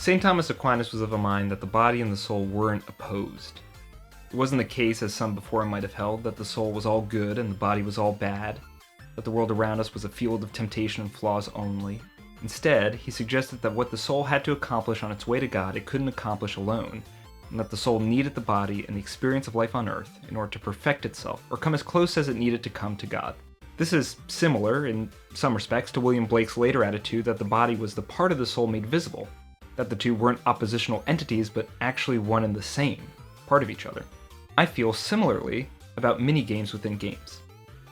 St. Thomas Aquinas was of a mind that the body and the soul weren't opposed. It wasn't the case, as some before him might have held, that the soul was all good and the body was all bad, that the world around us was a field of temptation and flaws only. Instead, he suggested that what the soul had to accomplish on its way to God it couldn't accomplish alone, and that the soul needed the body and the experience of life on earth in order to perfect itself, or come as close as it needed to come to God. This is similar, in some respects, to William Blake's later attitude that the body was the part of the soul made visible, that the two weren't oppositional entities but actually one and the same, part of each other. I feel similarly about mini-games within games.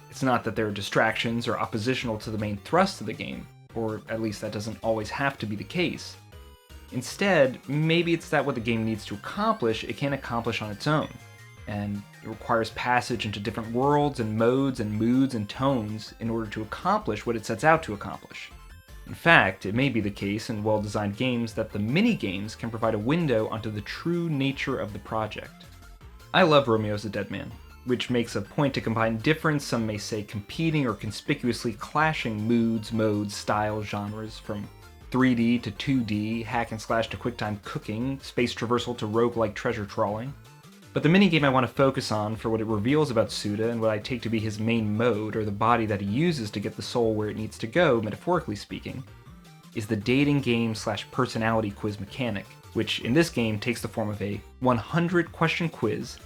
It's not that they're distractions or oppositional to the main thrust of the game, or at least that doesn't always have to be the case. Instead, maybe it's that what the game needs to accomplish, it can't accomplish on its own, and it requires passage into different worlds and modes and moods and tones in order to accomplish what it sets out to accomplish. In fact, it may be the case in well-designed games that the mini-games can provide a window onto the true nature of the project. I love Romeo's a Dead Man, which makes a point to combine different, some may say competing or conspicuously clashing moods, modes, styles, genres, from 3D to 2D, hack and slash to quick-time cooking, space traversal to roguelike treasure trawling. But the minigame I want to focus on for what it reveals about Suda and what I take to be his main mode, or the body that he uses to get the soul where it needs to go, metaphorically speaking, is the dating game / personality quiz mechanic, which in this game takes the form of a 100-question quiz,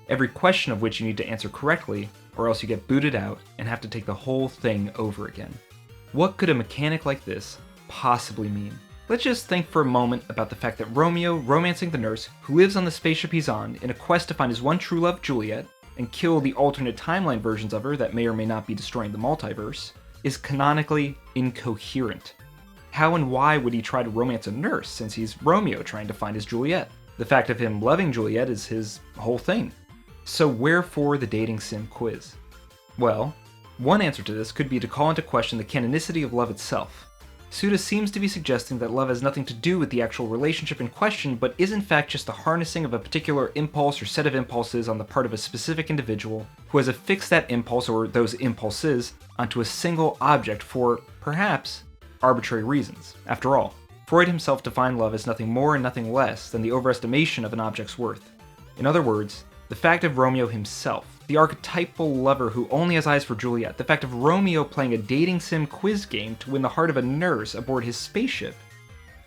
every question of which you need to answer correctly, or else you get booted out and have to take the whole thing over again. What could a mechanic like this possibly mean? Let's just think for a moment about the fact that Romeo, romancing the nurse, who lives on the spaceship he's on in a quest to find his one true love, Juliet, and kill the alternate timeline versions of her that may or may not be destroying the multiverse, is canonically incoherent. How and why would he try to romance a nurse, since he's Romeo trying to find his Juliet? The fact of him loving Juliet is his whole thing. So wherefore the dating sim quiz? Well, one answer to this could be to call into question the canonicity of love itself. Suda seems to be suggesting that love has nothing to do with the actual relationship in question, but is in fact just the harnessing of a particular impulse or set of impulses on the part of a specific individual who has affixed that impulse or those impulses onto a single object for, perhaps, arbitrary reasons. After all, Freud himself defined love as nothing more and nothing less than the overestimation of an object's worth. In other words, the fact of Romeo himself, the archetypal lover who only has eyes for Juliet, the fact of Romeo playing a dating sim quiz game to win the heart of a nurse aboard his spaceship,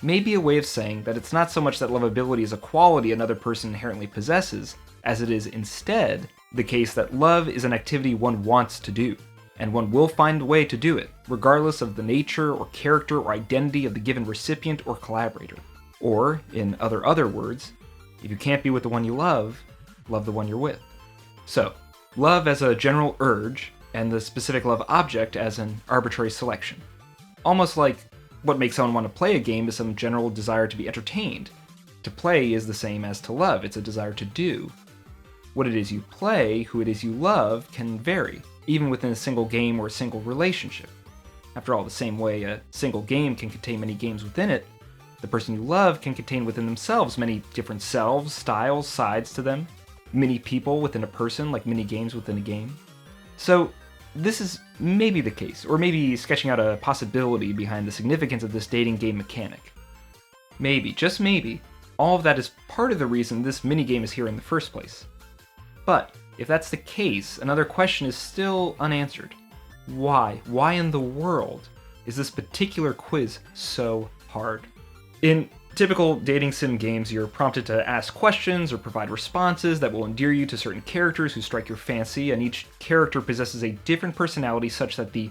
may be a way of saying that it's not so much that lovability is a quality another person inherently possesses, as it is instead the case that love is an activity one wants to do, and one will find a way to do it, regardless of the nature or character or identity of the given recipient or collaborator. Or, in other words, if you can't be with the one you love the one you're with. So, love as a general urge, and the specific love object as an arbitrary selection. Almost like what makes someone want to play a game is some general desire to be entertained. To play is the same as to love, it's a desire to do. What it is you play, who it is you love, can vary, even within a single game or a single relationship. After all, the same way a single game can contain many games within it, the person you love can contain within themselves many different selves, styles, sides to them, many people within a person, like many games within a game. So, this is maybe the case, or maybe sketching out a possibility behind the significance of this dating game mechanic. Maybe, just maybe, all of that is part of the reason this minigame is here in the first place. But, if that's the case, another question is still unanswered. Why? Why in the world is this particular quiz so hard? In typical dating sim games, you're prompted to ask questions or provide responses that will endear you to certain characters who strike your fancy, and each character possesses a different personality such that the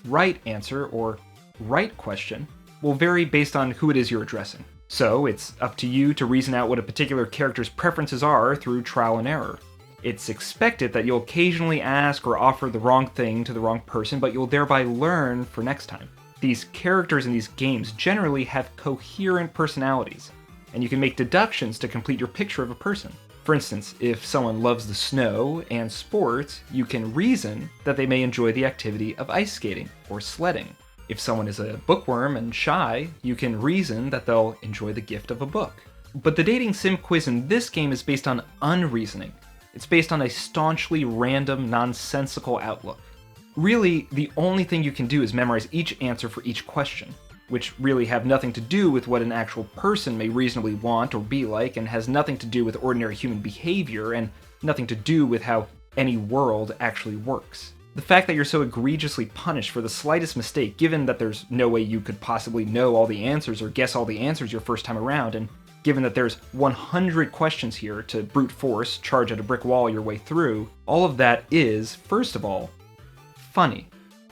right answer, or right question, will vary based on who it is you're addressing. So it's up to you to reason out what a particular character's preferences are through trial and error. It's expected that you'll occasionally ask or offer the wrong thing to the wrong person, but you'll thereby learn for next time. These characters in these games generally have coherent personalities, and you can make deductions to complete your picture of a person. For instance, if someone loves the snow and sports, you can reason that they may enjoy the activity of ice skating or sledding. If someone is a bookworm and shy, you can reason that they'll enjoy the gift of a book. But the dating sim quiz in this game is based on unreasoning. It's based on a staunchly random, nonsensical outlook. Really, the only thing you can do is memorize each answer for each question. which really have nothing to do with what an actual person may reasonably want or be like, and has nothing to do with ordinary human behavior, and nothing to do with how any world actually works. The fact that you're so egregiously punished for the slightest mistake, given that there's no way you could possibly know all the answers or guess all the answers your first time around, and given that there's 100 questions here to brute force, charge at a brick wall your way through, all of that is, first of all, funny.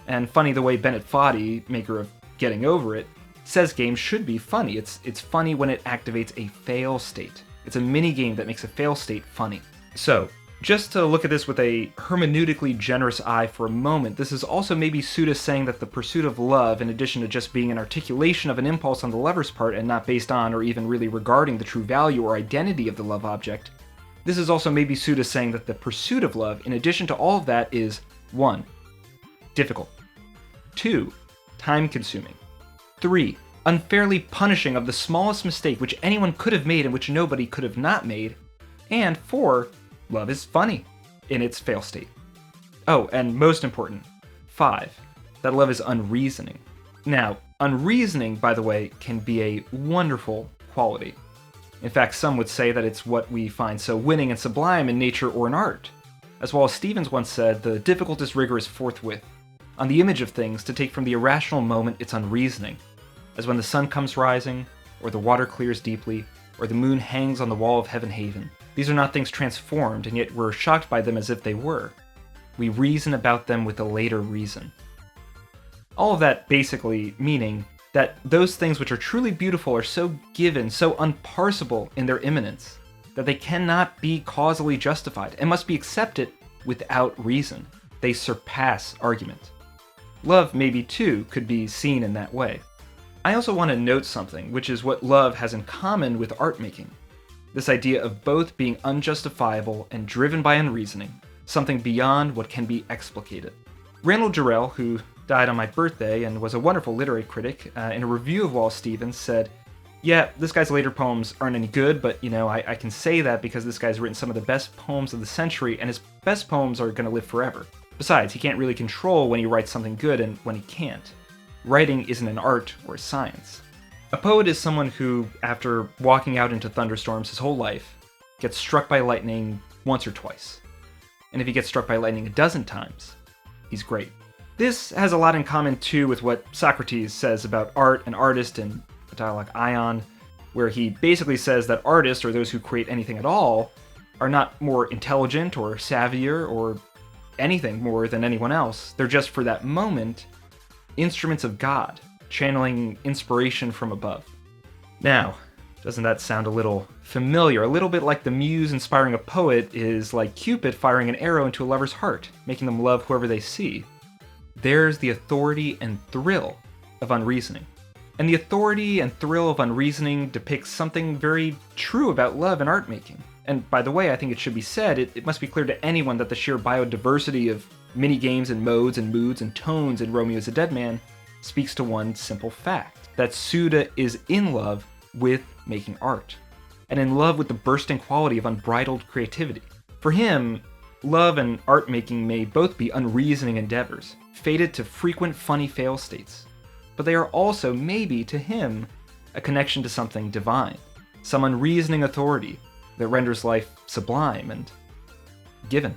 And funny the way Bennett Foddy, maker of Getting Over It, says games should be funny. It's funny when it activates a fail state. It's a mini game that makes a fail state funny. So, just to look at this with a hermeneutically generous eye for a moment, this is also maybe Suda saying that the pursuit of love, in addition to just being an articulation of an impulse on the lover's part and not based on or even really regarding the true value or identity of the love object, this is also maybe Suda saying that the pursuit of love, in addition to all of that, is 1. Difficult. 2. Time-consuming. 3. Unfairly punishing of the smallest mistake which anyone could have made and which nobody could have not made. And 4. Love is funny in its fail state. Oh, and most important, 5. That love is unreasoning. Now, unreasoning, by the way, can be a wonderful quality. In fact, some would say that it's what we find so winning and sublime in nature or in art. As Wallace Stevens once said, the difficultest rigor is forthwith, on the image of things to take from the irrational moment its unreasoning, as when the sun comes rising, or the water clears deeply, or the moon hangs on the wall of Heaven Haven. These are not things transformed, and yet we're shocked by them as if they were. We reason about them with a later reason. All of that basically meaning that those things which are truly beautiful are so given, so unparsable in their immanence, that they cannot be causally justified, and must be accepted without reason. They surpass argument. Love, maybe too, could be seen in that way. I also want to note something, which is what love has in common with art making. This idea of both being unjustifiable and driven by unreasoning, something beyond what can be explicated. Randall Jarrell, who died on my birthday and was a wonderful literary critic, in a review of Wallace Stevens said, "Yeah, this guy's later poems aren't any good, but I can say that because this guy's written some of the best poems of the century, and his best poems are going to live forever. Besides, he can't really control when he writes something good and when he can't. Writing isn't an art or a science." A poet is someone who, after walking out into thunderstorms his whole life, gets struck by lightning once or twice. And if he gets struck by lightning a dozen times, he's great. This has a lot in common too with what Socrates says about art and artist in the dialogue Ion, where he basically says that artists, or those who create anything at all, are not more intelligent or savvier or anything more than anyone else. They're just, for that moment, instruments of God, channeling inspiration from above. Now, doesn't that sound a little familiar? A little bit like the muse inspiring a poet is like Cupid firing an arrow into a lover's heart, making them love whoever they see. There's the authority and thrill of unreasoning. And the authority and thrill of unreasoning depicts something very true about love and art making. And by the way, I think it should be said, it must be clear to anyone that the sheer biodiversity of mini-games and modes and moods and tones in Romeo's a Dead Man speaks to one simple fact, that Suda is in love with making art, and in love with the bursting quality of unbridled creativity. For him, love and art making may both be unreasoning endeavors, fated to frequent funny fail states, but they are also, maybe to him, a connection to something divine, some unreasoning authority that renders life sublime and given.